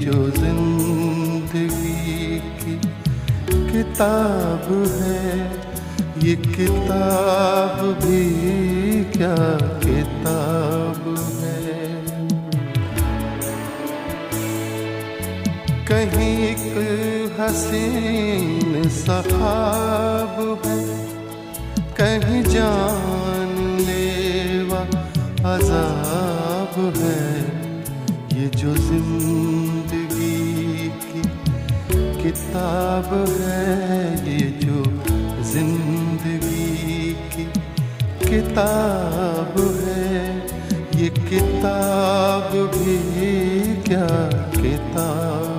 जो जिंदगी की किताब है, ये किताब भी क्या किताब है। कहीं एक हसीन सा ख्वाब है, कहीं जानलेवा अज़ाब है। ये जो जिंदगी की किताब है, ये जो जिंदगी की किताब है, ये किताब भी क्या किताब